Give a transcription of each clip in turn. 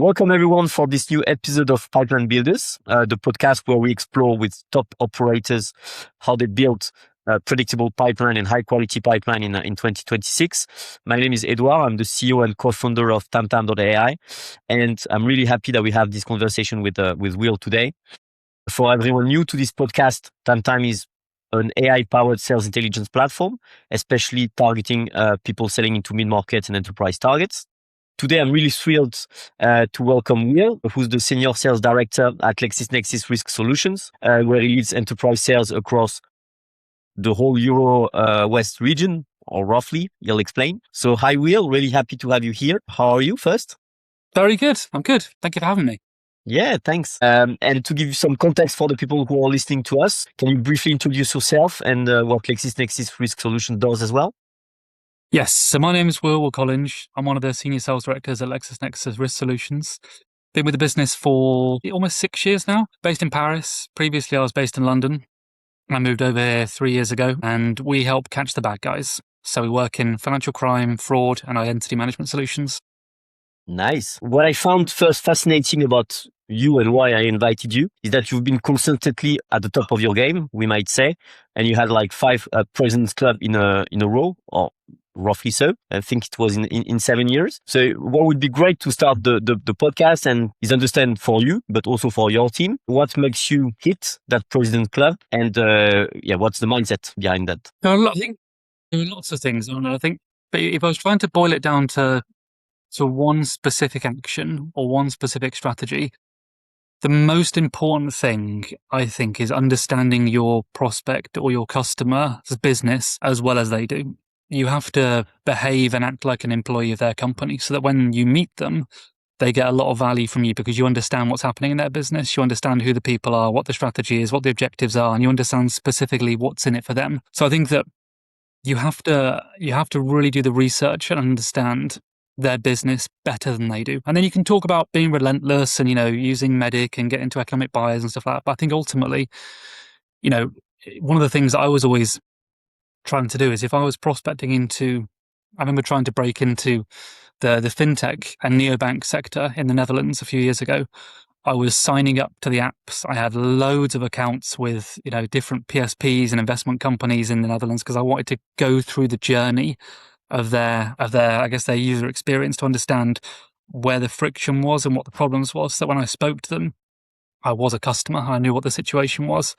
Welcome everyone for this new episode of Pipeline Builders, the podcast where we explore with top operators how they build predictable pipeline and high quality pipeline in 2026. My name is Edouard. I'm the CEO and co-founder of TamTam.ai, and I'm really happy that we have this conversation with Will today. For everyone new to this podcast, TamTam is an AI-powered sales intelligence platform, especially targeting people selling into mid-market and enterprise targets. Today, I'm really thrilled to welcome Will, who's the Senior Sales Director at LexisNexis Risk Solutions, where he leads enterprise sales across the whole Euro-West region, or roughly, he'll explain. So hi, Will. Really happy to have you here. How are you first? Very good. I'm good. Thank you for having me. Yeah, thanks. And to give you some context for the people who are listening to us, can you briefly introduce yourself and what LexisNexis Risk Solutions does as well? Yes. So my name is Will Collins. I'm one of the senior sales directors at LexisNexis Risk Solutions. Been with the business for almost 6 years now, based in Paris. Previously, I was based in London. I moved over here 3 years ago, and we help catch the bad guys. So we work in financial crime, fraud, and identity management solutions. Nice. What I found first fascinating about you and why I invited you is that you've been constantly at the top of your game, we might say, and you had like 5 President's Club in a row, or roughly so. I think it was in 7 years. So what would be great to start the podcast and is understand for you, but also for your team, what makes you hit that President Club, and what's the mindset behind that? I think there are lots of things. I think, but if I was trying to boil it down to one specific action or one specific strategy, the most important thing, I think, is understanding your prospect or your customer's business as well as they do. You have to behave and act like an employee of their company so that when you meet them, they get a lot of value from you because you understand what's happening in their business. You understand who the people are, what the strategy is, what the objectives are, and you understand specifically what's in it for them. So I think that you have to really do the research and understand their business better than they do. And then you can talk about being relentless and, using Medic and get into economic buyers and stuff like that. But I think ultimately, one of the things that I was always trying to do is if I was prospecting I remember trying to break into the fintech and neobank sector in the Netherlands a few years ago. I was signing up to the apps. I had loads of accounts with, different PSPs and investment companies in the Netherlands because I wanted to go through the journey of their user experience to understand where the friction was and what the problems was. So when I spoke to them, I was a customer. I knew what the situation was.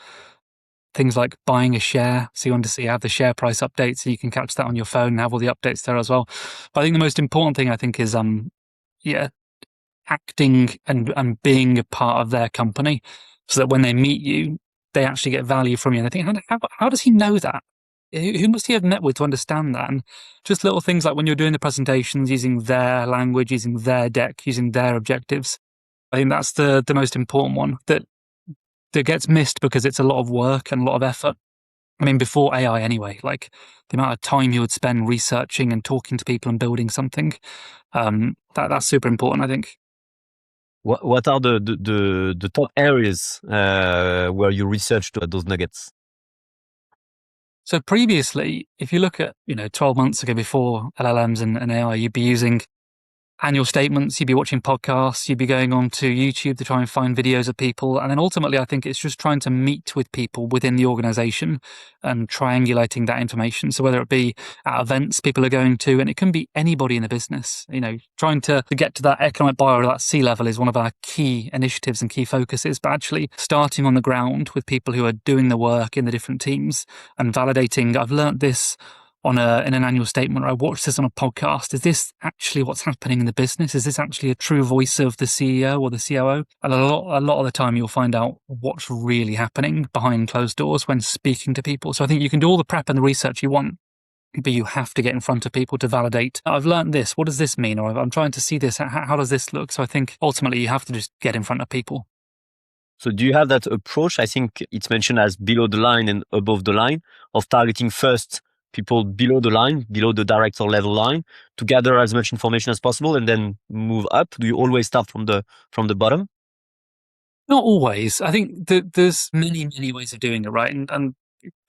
Things like buying a share, so you have the share price updates, so you can catch that on your phone and have all the updates there as well. But I think the most important thing is acting and being a part of their company, so that when they meet you, they actually get value from you. And I think, how does he know that? Who must he have met with to understand that? And just little things like when you're doing the presentations, using their language, using their deck, using their objectives. I think that's the most important one that gets missed because it's a lot of work and a lot of effort. I mean, before AI anyway, like the amount of time you would spend researching and talking to people and building something, that's super important, I think. What are the top areas where you researched those nuggets? So previously, if you look at 12 months ago before LLMs and AI, you'd be using annual statements, you'd be watching podcasts, you'd be going on to YouTube to try and find videos of people. And then ultimately, I think it's just trying to meet with people within the organization and triangulating that information. So whether it be at events people are going to, and it can be anybody in the business, trying to get to that economic buyer or that C-level is one of our key initiatives and key focuses, but actually starting on the ground with people who are doing the work in the different teams and validating, I've learned this in an annual statement, or I watched this on a podcast. Is this actually what's happening in the business? Is this actually a true voice of the CEO or the COO? And a lot of the time you'll find out what's really happening behind closed doors when speaking to people. So I think you can do all the prep and the research you want, but you have to get in front of people to validate. I've learned this. What does this mean? Or I'm trying to see this. How does this look? So I think ultimately you have to just get in front of people. So do you have that approach? I think it's mentioned as below the line and above the line, of targeting first people below the line, below the director level line, to gather as much information as possible and then move up? Do you always start from the bottom? Not always. I think there's many ways of doing it, right? And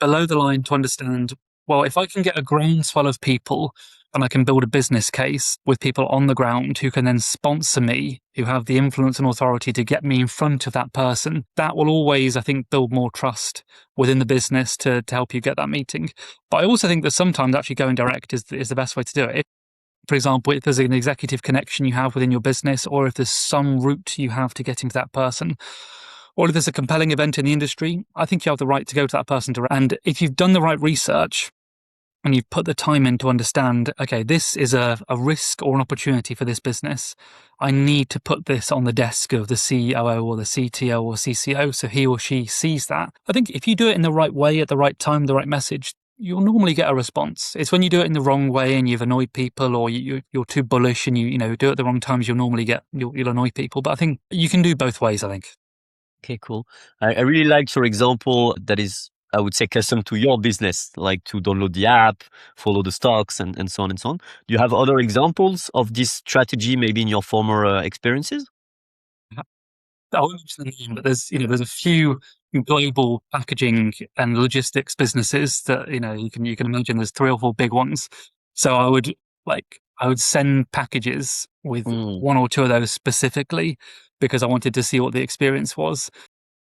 below the line to understand, well, if I can get a groundswell of people and I can build a business case with people on the ground who can then sponsor me, who have the influence and authority to get me in front of that person, that will always, I think, build more trust within the business to help you get that meeting. But I also think that sometimes actually going direct is the best way to do it. For example, if there's an executive connection you have within your business, or if there's some route you have to getting to that person, or if there's a compelling event in the industry, I think you have the right to go to that person direct. And if you've done the right research and you've put the time in to understand, okay, this is a risk or an opportunity for this business, I need to put this on the desk of the COO or the CTO or CCO so he or she sees that. I think if you do it in the right way, at the right time, the right message, you'll normally get a response. It's when you do it in the wrong way and you've annoyed people, or you're too bullish and you do it at the wrong times, you'll annoy people. But I think you can do both ways, I think. Okay, cool. I really liked your example that is, I would say, custom to your business, like to download the app, follow the stocks, and so on and so on. Do you have other examples of this strategy, maybe in your former experiences? I won't mention the name, but there's a few global packaging and logistics businesses that you can imagine. There's 3 or 4 big ones. So I would send packages with Mm. 1 or 2 of those specifically because I wanted to see what the experience was.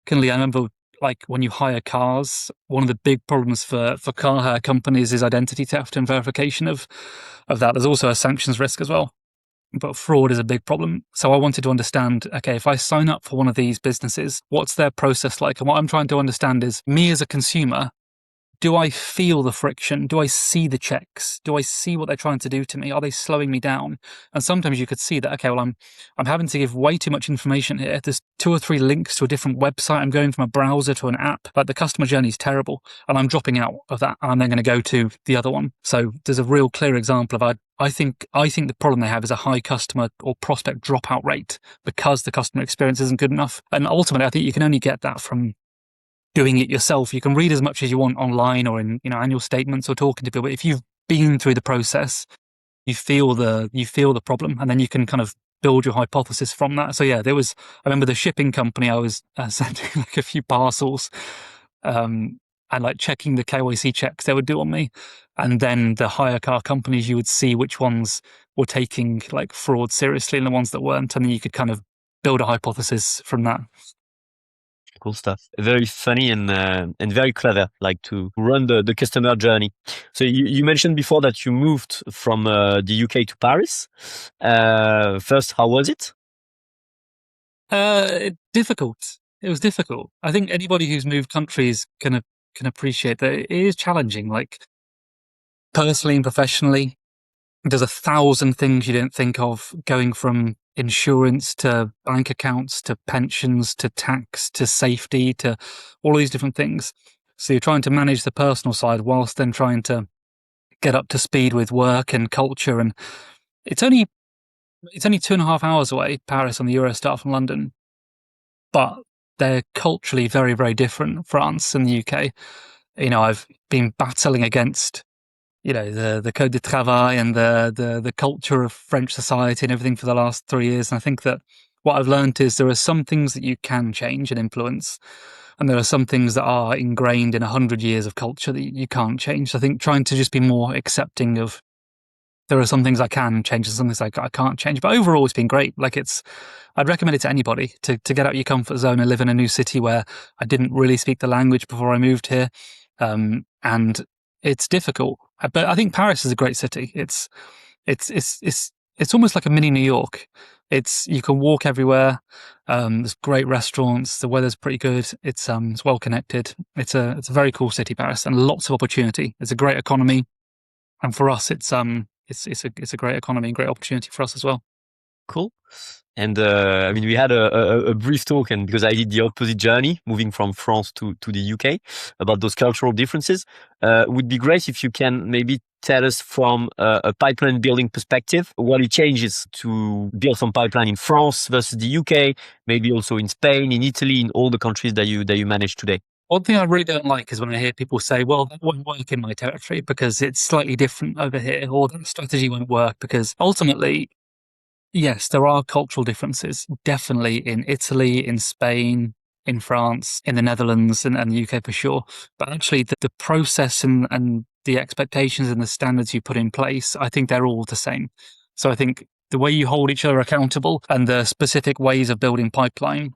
Secondly, I remember like when you hire cars, one of the big problems for car hire companies is identity theft and verification of that. There's also a sanctions risk as well, but fraud is a big problem. So I wanted to understand, okay, if I sign up for one of these businesses, what's their process like? And what I'm trying to understand is, me as a consumer, do I feel the friction? Do I see the checks? Do I see what they're trying to do to me? Are they slowing me down? And sometimes you could see that, okay, well, I'm having to give way too much information here. There's 2 or 3 links to a different website. I'm going from a browser to an app. Like, the customer journey is terrible, and I'm dropping out of that, and I'm then going to go to the other one. So there's a real clear example of I think the problem they have is a high customer or prospect dropout rate because the customer experience isn't good enough. And ultimately, I think you can only get that from doing it yourself. You can read as much as you want online or in annual statements or talking to people, but if you've been through the process, you feel the problem, and then you can kind of build your hypothesis from that. So yeah, I remember the shipping company, I was sending like a few parcels, and like checking the KYC checks they would do on me, and then the hire car companies, you would see which ones were taking like fraud seriously and the ones that weren't, and then you could kind of build a hypothesis from that. Cool stuff. Very funny and very clever, like to run the customer journey. So you mentioned before that you moved from the UK to Paris. First, how was it? Difficult. It was difficult. I think anybody who's moved countries can appreciate that it is challenging. Like, personally and professionally, there's 1,000 things you don't think of, going from insurance to bank accounts to pensions to tax to safety to all these different things. So you're trying to manage the personal side whilst then trying to get up to speed with work and culture. And it's only 2.5 hours away, Paris on the Eurostar from London, but they're culturally very, very different, France and the UK. I've been battling against the Code de Travail and the culture of French society and everything for the last 3 years. And I think that what I've learned is there are some things that you can change and influence, and there are some things that are ingrained in 100 years of culture that you can't change. So I think trying to just be more accepting of, there are some things I can change and some things I can't change. But overall, it's been great. Like, I'd recommend it to anybody to get out your comfort zone and live in a new city where I didn't really speak the language before I moved here. And it's difficult, but I think Paris is a great city. It's almost like a mini New York. You can walk everywhere. There's great restaurants. The weather's pretty good. It's well connected. It's a very cool city, Paris, and lots of opportunity. It's a great economy, and for us, it's a great economy and great opportunity for us as well. Cool. And I mean, we had a brief talk, and because I did the opposite journey, moving from France to the UK, about those cultural differences, would be great if you can maybe tell us from a pipeline building perspective what it changes to build some pipeline in France versus the UK, maybe also in Spain, in Italy, in all the countries that you manage today. One thing I really don't like is when I hear people say, well, that won't work in my territory because it's slightly different over here, or that strategy won't work, because ultimately, yes, there are cultural differences, definitely in Italy, in Spain, in France, in the Netherlands, and the UK for sure. But actually, the process and the expectations and the standards you put in place, I think they're all the same. So I think the way you hold each other accountable and the specific ways of building pipeline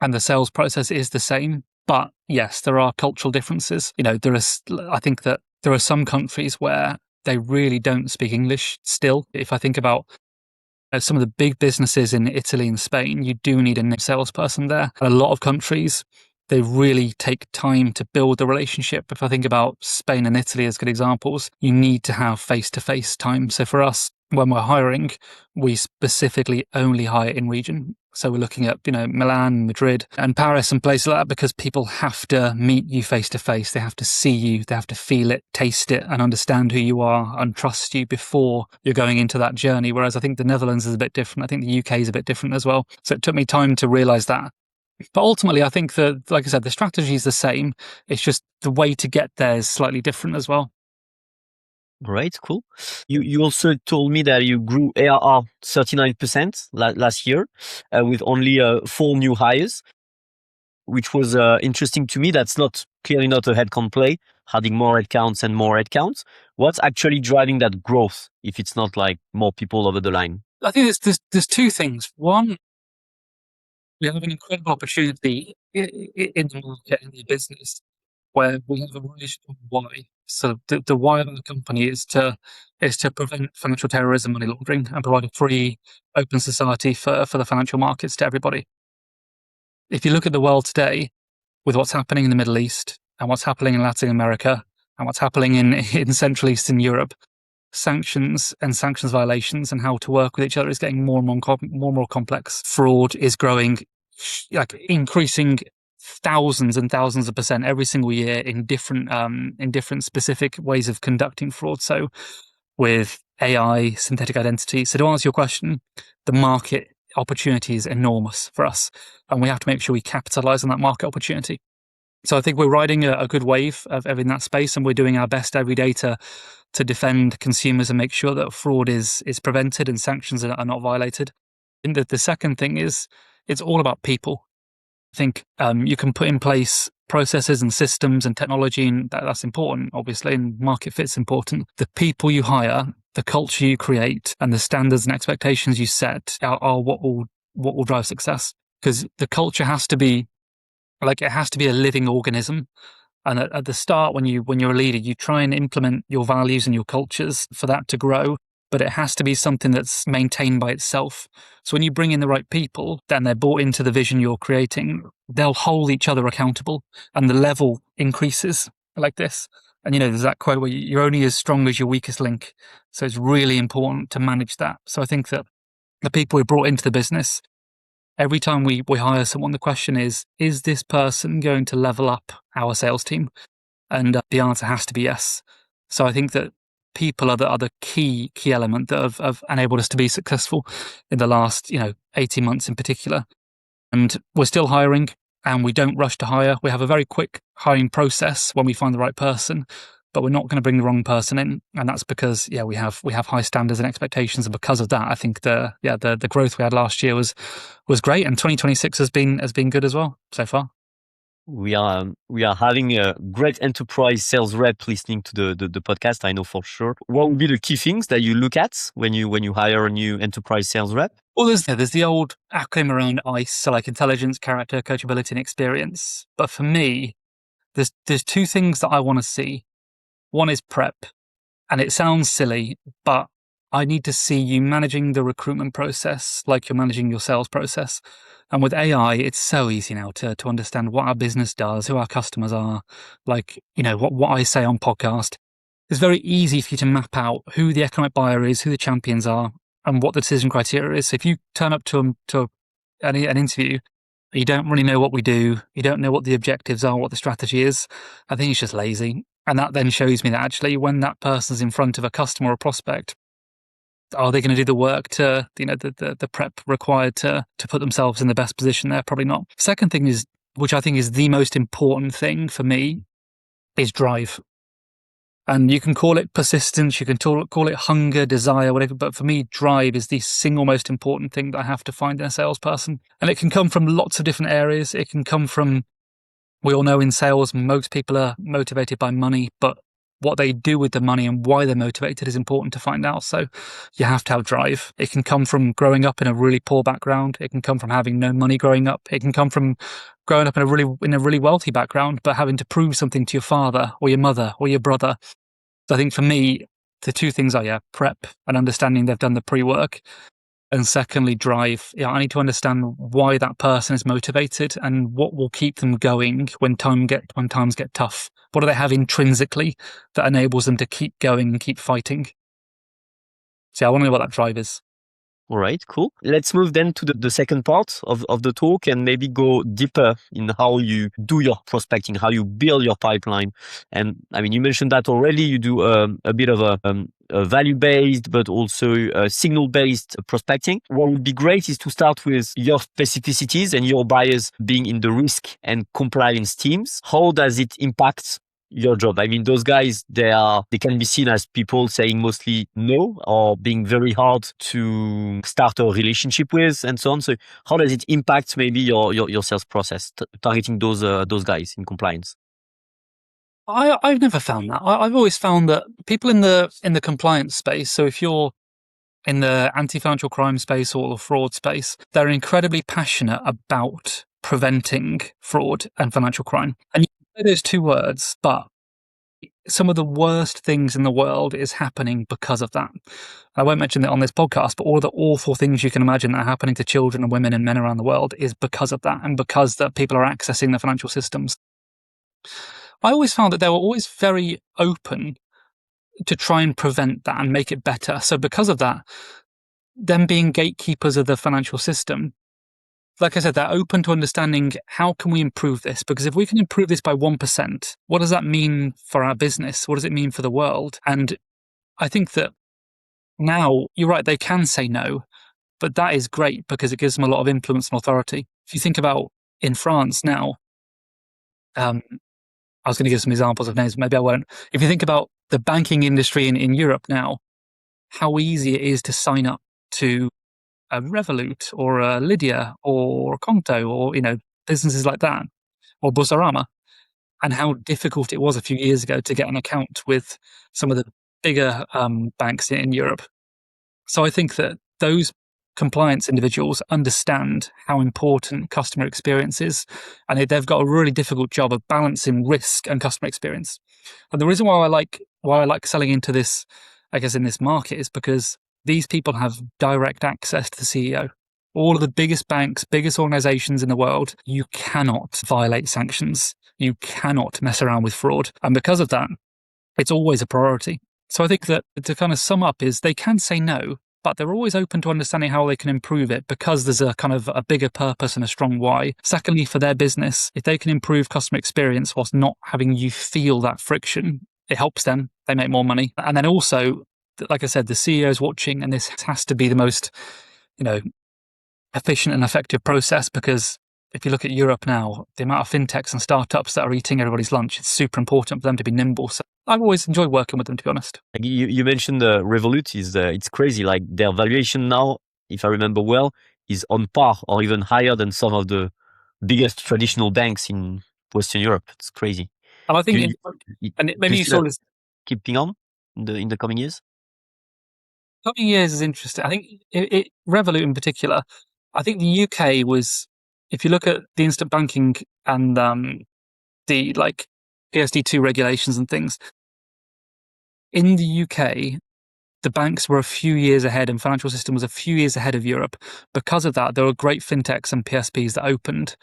and the sales process is the same. But yes, there are cultural differences. I think that there are some countries where they really don't speak English still. If I think about some of the big businesses in Italy and Spain, you do need a salesperson there. A lot of countries, they really take time to build the relationship. If I think about Spain and Italy as good examples, you need to have face-to-face time. So for us, when we're hiring, we specifically only hire in region. So we're looking at, Milan, Madrid and Paris and places like that, because people have to meet you face to face. They have to see you, they have to feel it, taste it and understand who you are and trust you before you're going into that journey. Whereas I think the Netherlands is a bit different. I think the UK is a bit different as well. So it took me time to realize that. But ultimately, I think that, like I said, the strategy is the same. It's just the way to get there is slightly different as well. Right, cool. You also told me that you grew ARR 39% last year with only 4 new hires, which was interesting to me. That's clearly not a headcount play, adding more headcounts and more headcounts. What's actually driving that growth if it's not like more people over the line? I think there's two things. One, we have an incredible opportunity in the market, in the business, where we have a really strong why. So the why of our company is to prevent financial terrorism, money laundering, and provide a free, open society for the financial markets to everybody. If you look at the world today, with what's happening in the Middle East and what's happening in Latin America and what's happening in Central Eastern Europe, sanctions and sanctions violations and how to work with each other is getting more and more complex. Fraud is growing, like increasing thousands and thousands of % every single year in different specific ways of conducting fraud. So with AI, synthetic identity. So to answer your question, the market opportunity is enormous for us, and we have to make sure we capitalize on that market opportunity. So I think we're riding a good wave of in that space, and we're doing our best every day to defend consumers and make sure that fraud is prevented and sanctions are not violated. And the second thing is it's all about people. I think you can put in place processes and systems and technology, and that's important, obviously, and market fit's important. The people you hire, the culture you create, and the standards and expectations you set are what will drive success. Because the culture has to be it has to be a living organism. And at the start, when you're a leader, you try and implement your values and your cultures for that to grow. But it has to be something that's maintained by itself. So when you bring in the right people, then they're bought into the vision you're creating, they'll hold each other accountable and the level increases like this. And, there's that quote where you're only as strong as your weakest link. So it's really important to manage that. So I think that the people we brought into the business, every time we hire someone, the question is this person going to level up our sales team? And the answer has to be yes. So I think that people are the key element that have enabled us to be successful in the last 18 months in particular. And we're still hiring, and we don't rush to hire. We have a very quick hiring process when we find the right person, but we're not going to bring the wrong person in. And that's because we have high standards and expectations, and because of that, I think the growth we had last year was great, and 2026 has been good as well so far. We are having a great enterprise sales rep listening to the podcast. I know for sure. What would be the key things that you look at when you hire a new enterprise sales rep? Well, there's the old acronym around ICE, so like intelligence, character, coachability, and experience. But for me, there's two things that I want to see. One is prep, and it sounds silly, but I need to see you managing the recruitment process like you're managing your sales process. And with AI, it's so easy now to understand what our business does, who our customers are, what I say on podcast. It's very easy for you to map out who the economic buyer is, who the champions are, and what the decision criteria is. So if you turn up to an interview, you don't really know what we do, you don't know what the objectives are, what the strategy is, I think it's just lazy. And that then shows me that actually when that person's in front of a customer or prospect, are they going to do the work to, the prep required to put themselves in the best position there? Probably not. Second thing is, which I think is the most important thing for me, is drive. And you can call it persistence, you can call it hunger, desire, whatever. But for me, drive is the single most important thing that I have to find in a salesperson. And it can come from lots of different areas. It can come from, we all know in sales, most people are motivated by money, but what they do with the money and why they're motivated is important to find out. So you have to have drive. It can come from growing up in a really poor background. It can come from having no money growing up. It can come from growing up in a really wealthy background, but having to prove something to your father or your mother or your brother. So I think for me, the two things are, prep and understanding they've done the pre-work. And secondly, drive. I need to understand why that person is motivated and what will keep them going when times get tough. What do they have intrinsically that enables them to keep going and keep fighting? So I want to know what that drive is. All right, cool. Let's move then to the second part of the talk and maybe go deeper in how you do your prospecting, how you build your pipeline. And I mean, you mentioned that already. You do a bit of a value-based, but also signal-based prospecting. What would be great is to start with your specificities and your buyers being in the risk and compliance teams. How does it impact your job? I mean, those guys, they can be seen as people saying mostly no or being very hard to start a relationship with and so on. So how does it impact maybe your sales process, targeting those guys in compliance? I've never found that. I've always found that people in the compliance space, so if you're in the anti-financial crime space or the fraud space, they're incredibly passionate about preventing fraud and financial crime. And you say those two words, but some of the worst things in the world is happening because of that. I won't mention it on this podcast, but all the awful things you can imagine that are happening to children and women and men around the world is because of that, and because that people are accessing the financial systems. I always found that they were always very open to try and prevent that and make it better. So because of that, them being gatekeepers of the financial system, like I said, they're open to understanding how can we improve this? Because if we can improve this by 1%, what does that mean for our business? What does it mean for the world? And I think that now, you're right, they can say no, but that is great because it gives them a lot of influence and authority. If you think about in France now, I was going to give some examples of names, maybe I won't. If you think about the banking industry in Europe now, how easy it is to sign up to a Revolut or a Lydia or Conto or, businesses like that, or Boursorama, and how difficult it was a few years ago to get an account with some of the bigger banks in Europe. So I think that those compliance individuals understand how important customer experience is, and they've got a really difficult job of balancing risk and customer experience. And the reason why I like selling into this, I guess, in this market is because these people have direct access to the CEO. All of the biggest banks, biggest organizations in the world, you cannot violate sanctions. You cannot mess around with fraud. And because of that, it's always a priority. So I think that to kind of sum up is they can say no, but they're always open to understanding how they can improve it because there's a kind of a bigger purpose and a strong why. Secondly, for their business, if they can improve customer experience whilst not having you feel that friction, it helps them. They make more money. And then also, like I said, the CEO is watching, and this has to be the most, efficient and effective process, because if you look at Europe now, the amount of fintechs and startups that are eating everybody's lunch, it's super important for them to be nimble. So I've always enjoyed working with them, to be honest. You mentioned Revolut it's crazy. Like their valuation now, if I remember well, is on par or even higher than some of the biggest traditional banks in Western Europe. It's crazy. And I think, maybe you saw this keeping on in the coming years. Coming years is interesting. I think Revolut in particular. I think the UK was, if you look at the instant banking and the PSD2 regulations and things, in the UK, the banks were a few years ahead and financial system was a few years ahead of Europe. Because of that, there were great fintechs and PSPs that opened,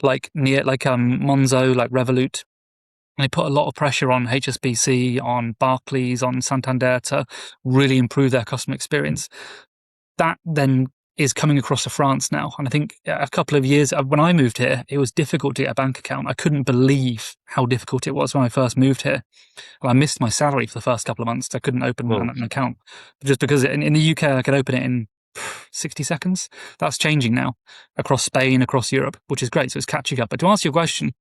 like Monzo, like Revolut. And they put a lot of pressure on HSBC, on Barclays, on Santander to really improve their customer experience. That then is coming across to France now. And I think a couple of years, when I moved here, it was difficult to get a bank account. I couldn't believe how difficult it was when I first moved here. And I missed my salary for the first couple of months. I couldn't open an account. Just because in the UK, I could open it in 60 seconds. That's changing now across Spain, across Europe, which is great. So it's catching up. But to answer your question,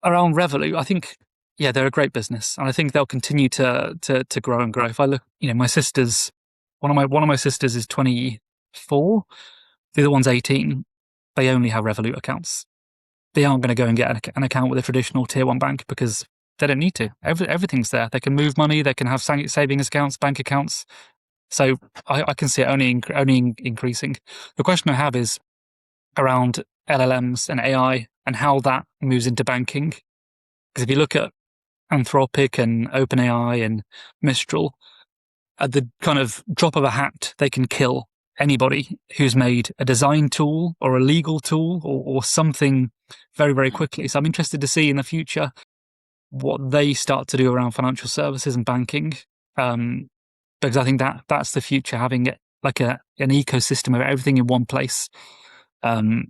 around Revolut, I think, they're a great business, and I think they'll continue to grow and grow. If I look, my sisters, one of my sisters is 24, the other one's 18. They only have Revolut accounts. They aren't going to go and get an account with a traditional tier one bank because they don't need to. Everything's there. They can move money. They can have savings accounts, bank accounts. So I can see it only increasing. The question I have is around LLMs and AI and how that moves into banking. Because if you look at Anthropic and OpenAI and Mistral, at the kind of drop of a hat, they can kill anybody who's made a design tool or a legal tool or something very, very quickly. So I'm interested to see in the future what they start to do around financial services and banking. Because I think that's the future, having it like an ecosystem of everything in one place. So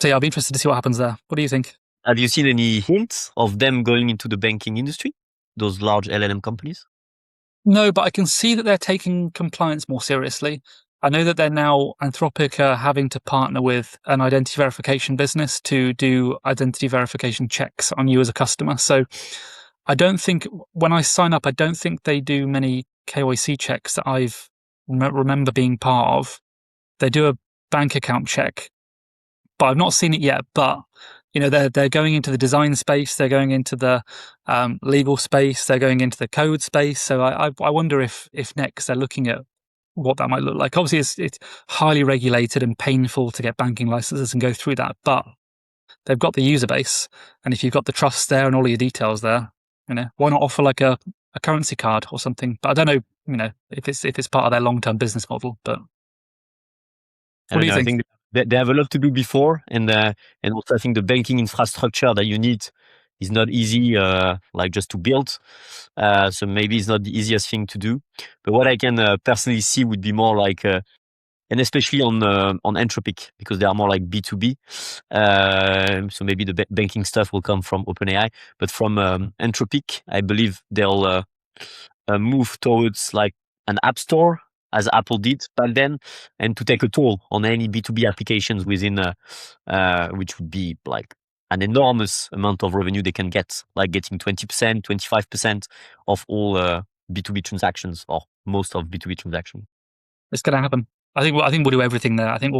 yeah, I'll be interested to see what happens there. What do you think? Have you seen any hints of them going into the banking industry, those large LLM companies? No, but I can see that they're taking compliance more seriously. I know that they're now, Anthropic are having to partner with an identity verification business to do identity verification checks on you as a customer. So I don't think, when I sign up, I don't think they do many KYC checks that I've remember being part of. They do a bank account check, but I've not seen it yet. But they're going into the design space, they're going into the legal space, they're going into the code space. So I wonder if next they're looking at what that might look like. Obviously, it's highly regulated and painful to get banking licenses and go through that, but they've got the user base, and if you've got the trust there and all your details there, why not offer like a currency card or something? But I don't know, if it's part of their long-term business model. But what do you think? I think they have a lot to do before, and also I think the banking infrastructure that you need is not easy, like just to build. So maybe it's not the easiest thing to do. But what I can personally see would be more like, and especially on Anthropic, because they are more like B2B. So maybe the banking stuff will come from OpenAI, but from Anthropic, I believe they'll move towards like an app store, as Apple did back then, and to take a toll on any B2B applications within, which would be like an enormous amount of revenue they can get, like getting 20%, 25% of all B2B transactions, or most of B2B transactions. It's going to happen. I think we'll do everything there. I think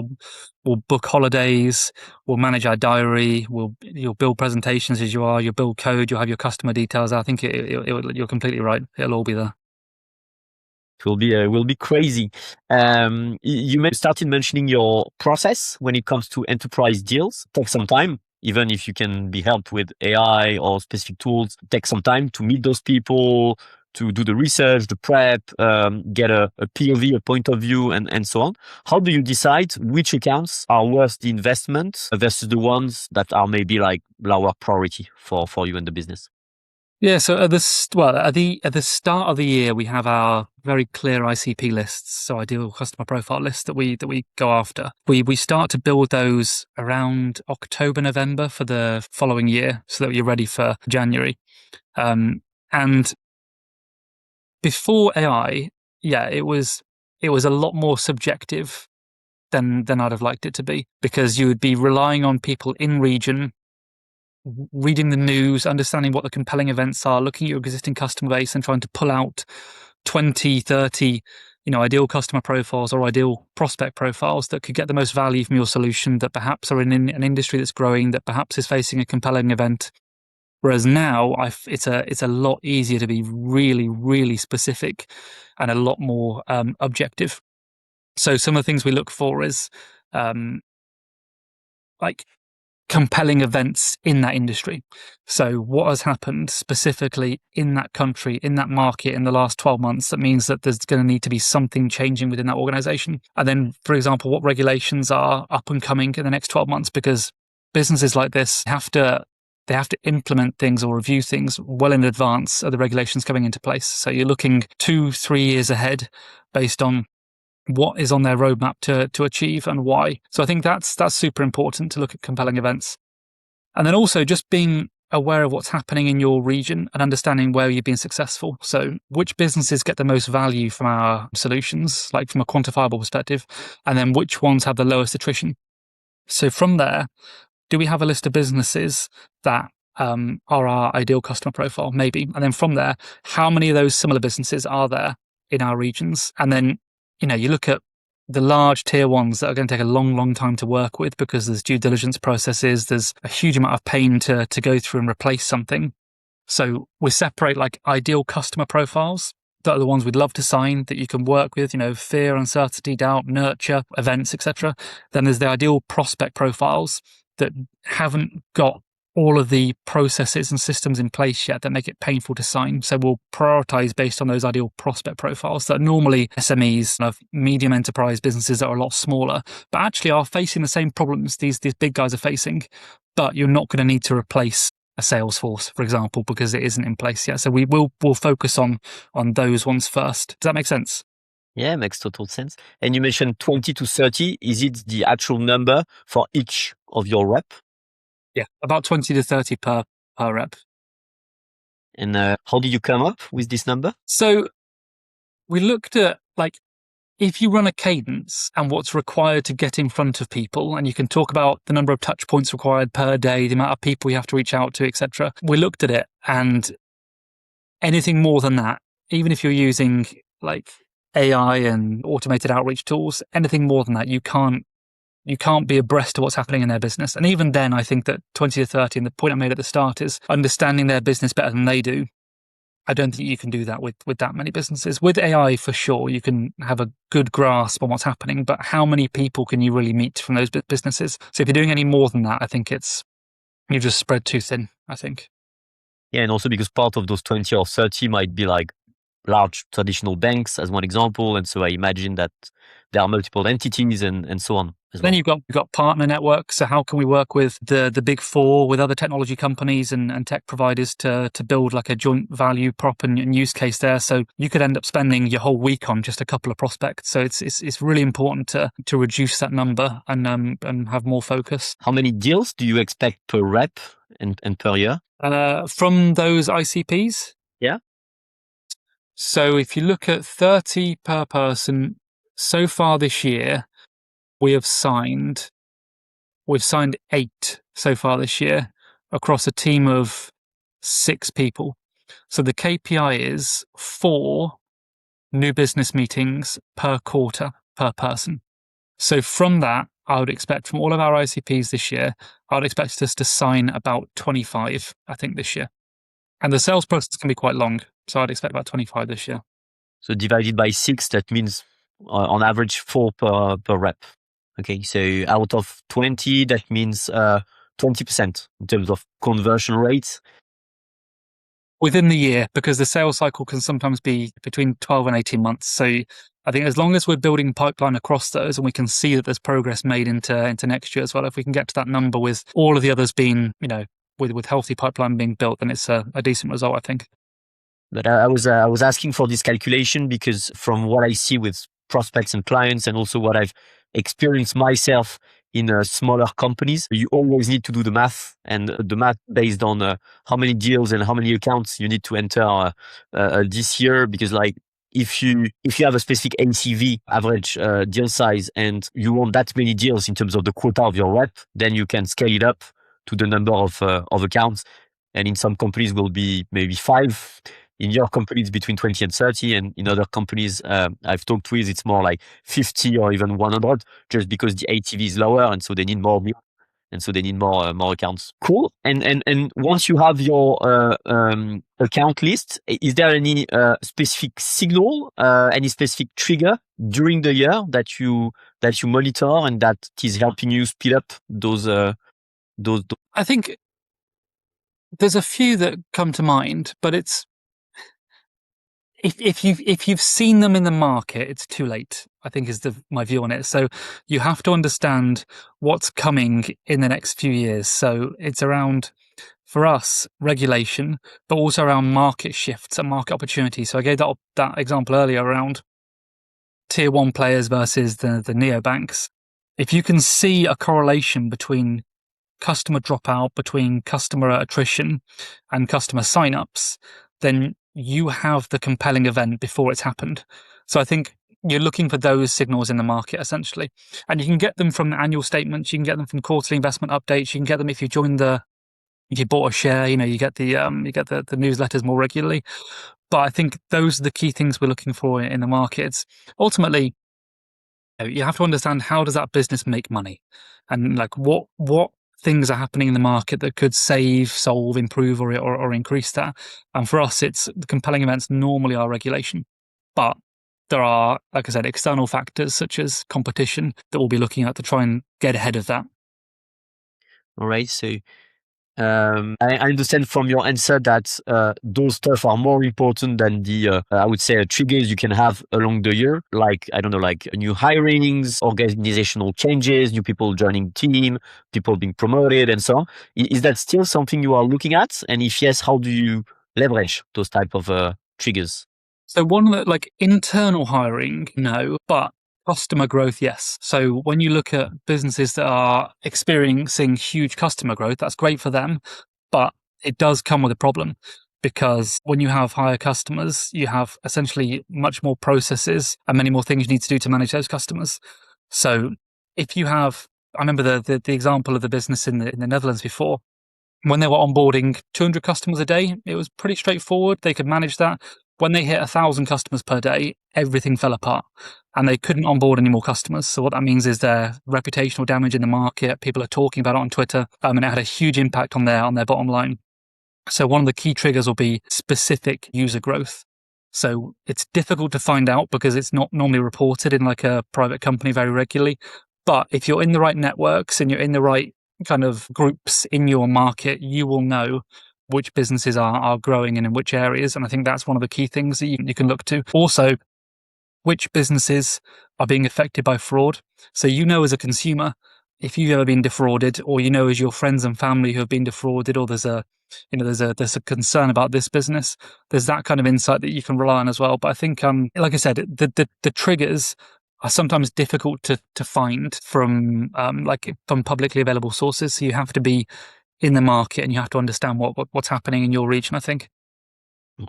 we'll book holidays, we'll manage our diary, you'll build presentations as you are, you'll build code, you'll have your customer details. I think you're completely right. It'll all be there. It will be crazy. You started mentioning your process when it comes to enterprise deals. Take some time, even if you can be helped with AI or specific tools. Take some time to meet those people, to do the research, the prep, get a POV, a point of view, and so on. How do you decide which accounts are worth the investment versus the ones that are maybe like lower priority for you and the business? Yeah, so at the start of the year, we have our very clear ICP lists, so ideal customer profile lists that we go after. We start to build those around October, November for the following year, so that you're ready for January. And before AI, yeah, it was a lot more subjective than I'd have liked it to be, because you would be relying on people in region, reading the news, understanding what the compelling events are, looking at your existing customer base and trying to pull out 20, 30, ideal customer profiles or ideal prospect profiles that could get the most value from your solution, that perhaps are in an industry that's growing, that perhaps is facing a compelling event. Whereas now it's a lot easier to be really, really specific and a lot more objective. So some of the things we look for is like compelling events in that industry. So what has happened specifically in that country, in that market in the last 12 months that means that there's going to need to be something changing within that organization. And then, for example, what regulations are up and coming in the next 12 months, because businesses like this have to implement things or review things well in advance of the regulations coming into place. So you're looking 2-3 years ahead based on what is on their roadmap to achieve and why. So I think that's super important, to look at compelling events. And then also just being aware of what's happening in your region and understanding where you've been successful. So which businesses get the most value from our solutions, like from a quantifiable perspective, and then which ones have the lowest attrition. So from there, do we have a list of businesses that are our ideal customer profile? Maybe. And then from there, how many of those similar businesses are there in our regions? And then you look at the large tier ones that are going to take a long, long time to work with, because there's due diligence processes, there's a huge amount of pain to go through and replace something. So we separate like ideal customer profiles that are the ones we'd love to sign that you can work with, fear, uncertainty, doubt, nurture, events, etc. Then there's the ideal prospect profiles that haven't got all of the processes and systems in place yet that make it painful to sign. So we'll prioritize based on those ideal prospect profiles that are normally SMEs, of medium enterprise businesses that are a lot smaller, but actually are facing the same problems these big guys are facing. But you're not going to need to replace a Salesforce, for example, because it isn't in place yet. So we'll focus on those ones first. Does that make sense? Yeah, makes total sense. And you mentioned 20 to 30. Is it the actual number for each of your rep? Yeah, about 20 to 30 per rep. And how did you come up with this number? So we looked at like, if you run a cadence and what's required to get in front of people, and you can talk about the number of touch points required per day, the amount of people you have to reach out to, etc. We looked at it, and anything more than that, even if you're using like AI and automated outreach tools, anything more than that, you can't be abreast of what's happening in their business. And even then, I think that 20 to 30, and the point I made at the start is understanding their business better than they do. I don't think you can do that with that many businesses. With AI, for sure, you can have a good grasp on what's happening, but how many people can you really meet from those businesses? So if you're doing any more than that, I think you've just spread too thin, I think. Yeah, and also because part of those 20 or 30 might be like large traditional banks as one example. And so I imagine that there are multiple entities and so on as Then well. you've got partner networks. So how can we work with the big four, with other technology companies and tech providers to build like a joint value prop and use case there? So you could end up spending your whole week on just a couple of prospects. So it's really important to reduce that number and have more focus. How many deals do you expect per rep and per year? From those ICPs? Yeah. So if you look at 30 per person, so far this year, we've signed 8 so far this year across a team of 6 people. So the KPI is 4 new business meetings per quarter per person. So from that, I would expect from all of our ICPs this year, I would expect us to sign about 25, I think, this year. And the sales process can be quite long. So I'd expect about 25 this year. So divided by 6, that means on average 4 per rep. Okay, so out of 20, that means 20% in terms of conversion rates. Within the year, because the sales cycle can sometimes be between 12 and 18 months. So I think as long as we're building pipeline across those and we can see that there's progress made into next year as well, if we can get to that number with all of the others being, with healthy pipeline being built, then it's a decent result, I think. But I was asking for this calculation because from what I see with prospects and clients, and also what I've experienced myself in smaller companies, you always need to do the math, and the math based on how many deals and how many accounts you need to enter this year. Because like if you have a specific ACV, average deal size, and you want that many deals in terms of the quota of your rep, then you can scale it up to the number of accounts. And in some companies will be maybe 5. In your company, it's between 20 and 30. And in other companies I've talked with, it's more like 50 or even 100, just because the ATV is lower. And so they need more deals. And so they need more accounts. Cool. And once you have your account list, is there any specific signal, any specific trigger during the year that you monitor and that is helping you speed up those? I think there's a few that come to mind, but it's if you've seen them in the market, it's too late, I think, is my view on it. So you have to understand what's coming in the next few years. So it's around, for us, regulation, but also around market shifts and market opportunity. So I gave that example earlier around tier 1 players versus the neobanks. If you can see a correlation between customer dropout, between customer attrition and customer signups, then you have the compelling event before it's happened. So I think you're looking for those signals in the market, essentially. And you can get them from annual statements, you can get them from quarterly investment updates, you can get them if you bought a share, you get the newsletters more regularly. But I think those are the key things we're looking for in the markets. Ultimately, you have to understand, how does that business make money? And like what things are happening in the market that could save, solve, improve, or increase that. And for us, it's the compelling events normally are regulation. But there are, like I said, external factors such as competition that we'll be looking at to try and get ahead of that. All right. So I understand from your answer that those stuff are more important than the, I would say, triggers you can have along the year, like, I don't know, like new hirings, organizational changes, new people joining team, people being promoted, and so on. Is that still something you are looking at? And if yes, how do you leverage those type of triggers? So one that like internal hiring, no, but customer growth, yes. So when you look at businesses that are experiencing huge customer growth, that's great for them, but it does come with a problem because when you have higher customers, you have essentially much more processes and many more things you need to do to manage those customers. So if you have, I remember the example of the business in the Netherlands before, when they were onboarding 200 customers a day, it was pretty straightforward. They could manage that. When they hit 1,000 customers per day, everything fell apart and they couldn't onboard any more customers. So what that means is their reputational damage in the market. People are talking about it on Twitter, and it had a huge impact on their bottom line. So one of the key triggers will be specific user growth. So it's difficult to find out because it's not normally reported in like a private company very regularly. But if you're in the right networks and you're in the right kind of groups in your market, you will know which businesses are growing and in which areas. And I think that's one of the key things that you can look to. Also, which businesses are being affected by fraud. So you know as a consumer, if you've ever been defrauded, or you know as your friends and family who have been defrauded, or there's a concern about this business, there's that kind of insight that you can rely on as well. But I think, like I said, the triggers are sometimes difficult to find from from publicly available sources. So you have to be in the market and you have to understand what's happening in your region, I think.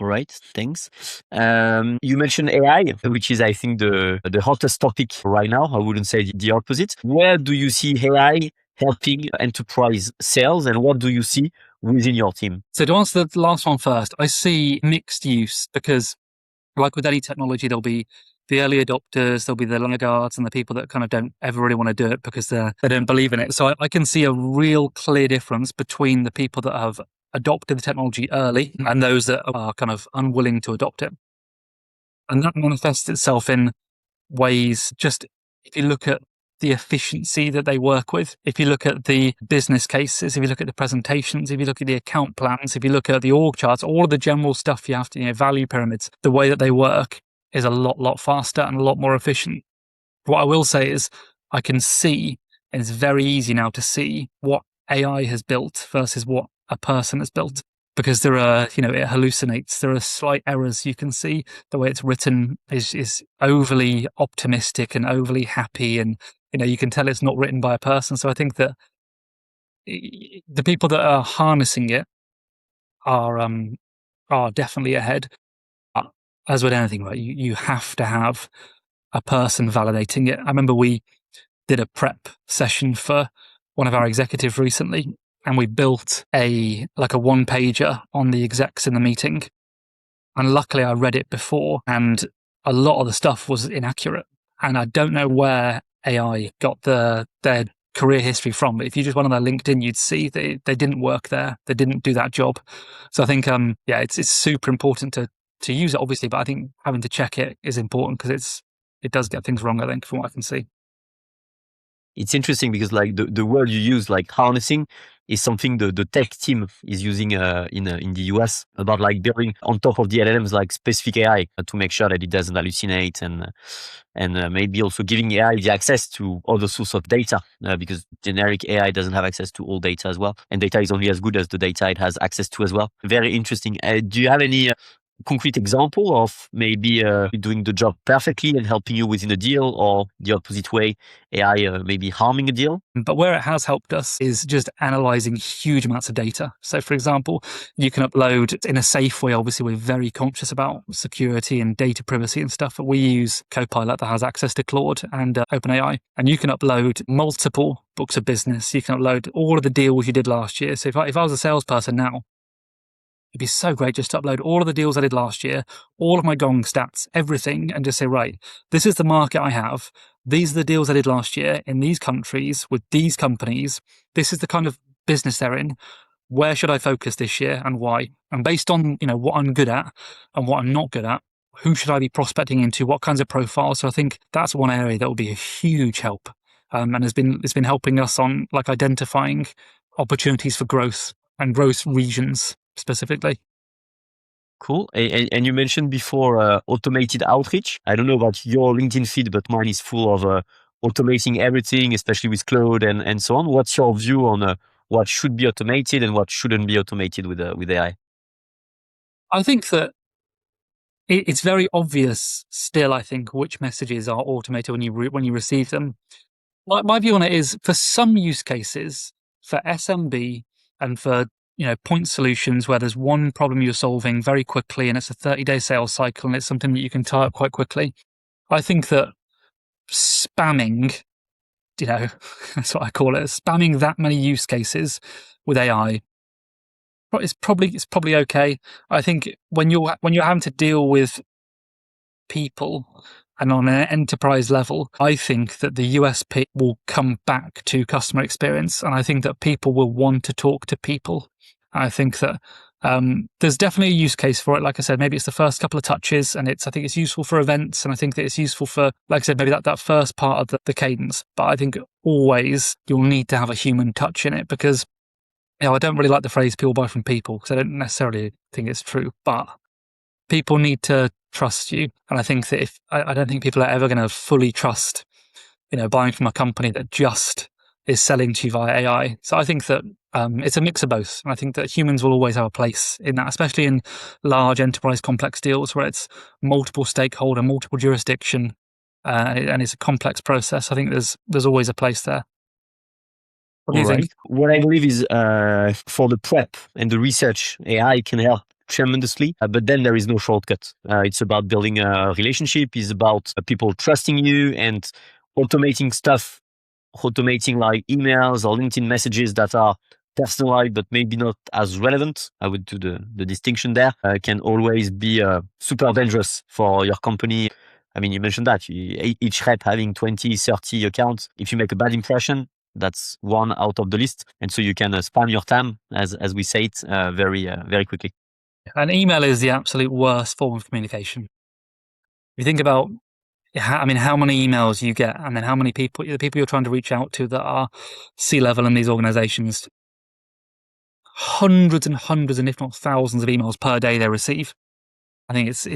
All right, thanks. You mentioned AI, which is, I think, the hottest topic right now. I wouldn't say the opposite. Where do you see AI helping enterprise sales, and what do you see within your team? So to answer the last one first, I see mixed use because, like with any technology, there'll be the early adopters, there'll be the laggards, and the people that kind of don't ever really want to do it because they don't believe in it. So I can see a real clear difference between the people that have adopted the technology early and those that are kind of unwilling to adopt it. And that manifests itself in ways, just if you look at the efficiency that they work with, if you look at the business cases, if you look at the presentations, if you look at the account plans, if you look at the org charts, all of the general stuff you have to, value pyramids, the way that they work is a lot faster and a lot more efficient. What I will say is I can see, and it's very easy now to see what AI has built versus what a person has built, because there are, it hallucinates. There are slight errors you can see. The way it's written is overly optimistic and overly happy, and you can tell it's not written by a person. So I think that the people that are harnessing it are definitely ahead. As with anything, right? You have to have a person validating it. I remember we did a prep session for one of our executives recently, and we built a one pager on the execs in the meeting. And luckily I read it before, and a lot of the stuff was inaccurate. And I don't know where AI got their career history from, but if you just went on their LinkedIn, you'd see they didn't work there. They didn't do that job. So I think, it's super important to use it, obviously, but I think having to check it is important because it does get things wrong, I think, from what I can see. It's interesting because like the word you use, like harnessing, is something the tech team is using in the US, about like building on top of the LLMs like specific AI to make sure that it doesn't hallucinate, and maybe also giving AI the access to other source of data, because generic AI doesn't have access to all data as well, and data is only as good as the data it has access to as well. Very interesting. Do you have any concrete example of maybe doing the job perfectly and helping you within a deal, or the opposite way, AI maybe harming a deal? But where it has helped us is just analyzing huge amounts of data. So, for example, you can upload in a safe way. Obviously, we're very conscious about security and data privacy and stuff. But we use Copilot that has access to Claude and OpenAI. And you can upload multiple books of business. You can upload all of the deals you did last year. So if I was a salesperson now, it'd be so great just to upload all of the deals I did last year, all of my gong stats, everything, and just say, right, this is the market I have. these are the deals I did last year in these countries with these companies. This is the kind of business they're in. Where should I focus this year and why? And based on, what I'm good at and what I'm not good at, who should I be prospecting into? What kinds of profiles? So I think that's one area that will be a huge help. And it's been helping us on like identifying opportunities for growth and growth regions specifically. Cool. And you mentioned before automated outreach. I don't know about your LinkedIn feed, but mine is full of automating everything, especially with cloud and so on. What's your view on what should be automated and what shouldn't be automated with AI? I think that it's very obvious still, I think, which messages are automated when you receive them. My view on it is for some use cases, for SMB and for point solutions where there's one problem you're solving very quickly and it's a 30-day sales cycle and it's something that you can tie up quite quickly. I think that spamming, that's what I call it, spamming that many use cases with AI, it's probably okay. I think when you're having to deal with people and on an enterprise level, I think that the USP will come back to customer experience, and I think that people will want to talk to people. I think that there's definitely a use case for it. Like I said, maybe it's the first couple of touches, and I think it's useful for events, and I think that it's useful for, like I said, maybe that first part of the cadence. But I think always you'll need to have a human touch in it because, I don't really like the phrase "people buy from people" because I don't necessarily think it's true, but people need to trust you. And I think that I don't think people are ever going to fully trust, buying from a company that just is selling to you via AI. So I think that it's a mix of both. And I think that humans will always have a place in that, especially in large enterprise complex deals where it's multiple stakeholder, multiple jurisdiction, and it's a complex process. I think there's always a place there. What do you think? What I believe is for the prep and the research, AI can help tremendously, but then there is no shortcut. It's about building a relationship. It's about people trusting you and automating stuff, automating like emails or LinkedIn messages that are personalized but maybe not as relevant. I would do the distinction there. Can always be super dangerous for your company. I mean, you mentioned that each rep having 20, 30 accounts. If you make a bad impression, that's one out of the list. And so you can spam your TAM, as we say it, very quickly. An email is the absolute worst form of communication. If you think about, how many emails you get, and then how many the people you're trying to reach out to that are C-level in these organizations, hundreds and hundreds, and if not thousands of emails per day they receive. I think that's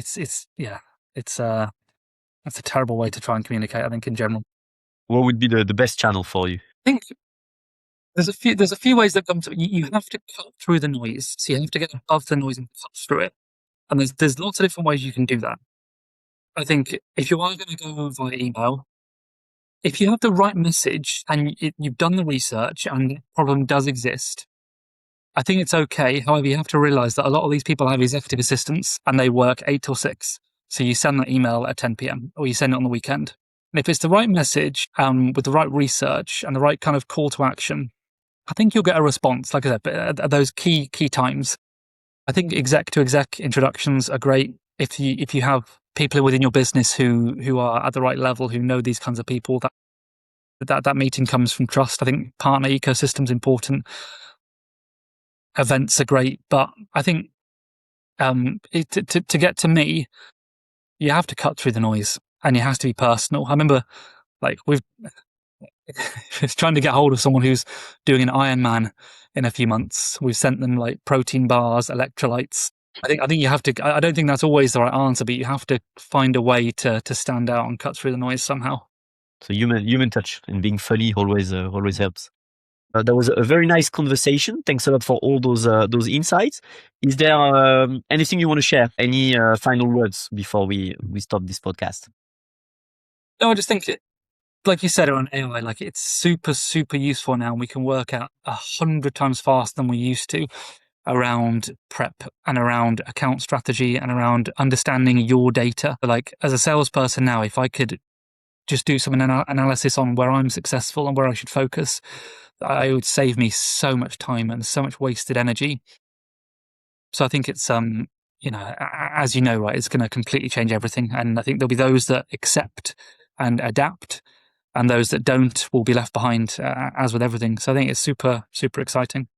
a terrible way to try and communicate, I think, in general. What would be the best channel for you? I think there's a few ways that come to you have to cut through the noise. So you have to get above the noise and cut through it. And there's lots of different ways you can do that. I think if you are going to go via email, if you have the right message and you've done the research and the problem does exist, I think it's okay. However, you have to realize that a lot of these people have executive assistants and they work 8 till 6. So you send that email at 10 p.m. or you send it on the weekend. And if it's the right message with the right research and the right kind of call to action, I think you'll get a response, like I said, at those key times. I think exec to exec introductions are great if you have people within your business who are at the right level, who know these kinds of people. That meeting comes from trust. I think partner ecosystem's important. Events are great, but I think to get to me, you have to cut through the noise and it has to be personal. I remember, like, we've trying to get hold of someone who's doing an Ironman in a few months. We've sent them like protein bars, electrolytes. I think you have to. I don't think that's always the right answer, but you have to find a way to stand out and cut through the noise somehow. So human touch and being funny always helps. That was a very nice conversation. Thanks a lot for all those insights. Is there anything you want to share? Any final words before we stop this podcast? No, I just think like you said on AI, like it's super, super useful now. And we can work out 100 times faster than we used to around prep and around account strategy and around understanding your data. Like as a salesperson now, if I could just do some analysis on where I'm successful and where I should focus, it would save me so much time and so much wasted energy. So I think it's, as you know, right, it's going to completely change everything. And I think there'll be those that accept and adapt. and those that don't will be left behind, as with everything. So I think it's super, super exciting.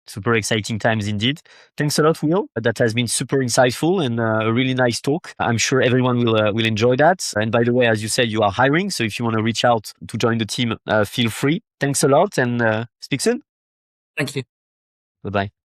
Super exciting times indeed. Thanks a lot, Will. That has been super insightful and a really nice talk. I'm sure everyone will enjoy that. And by the way, as you said, you are hiring. So if you want to reach out to join the team, feel free. Thanks a lot and speak soon. Thank you. Bye-bye.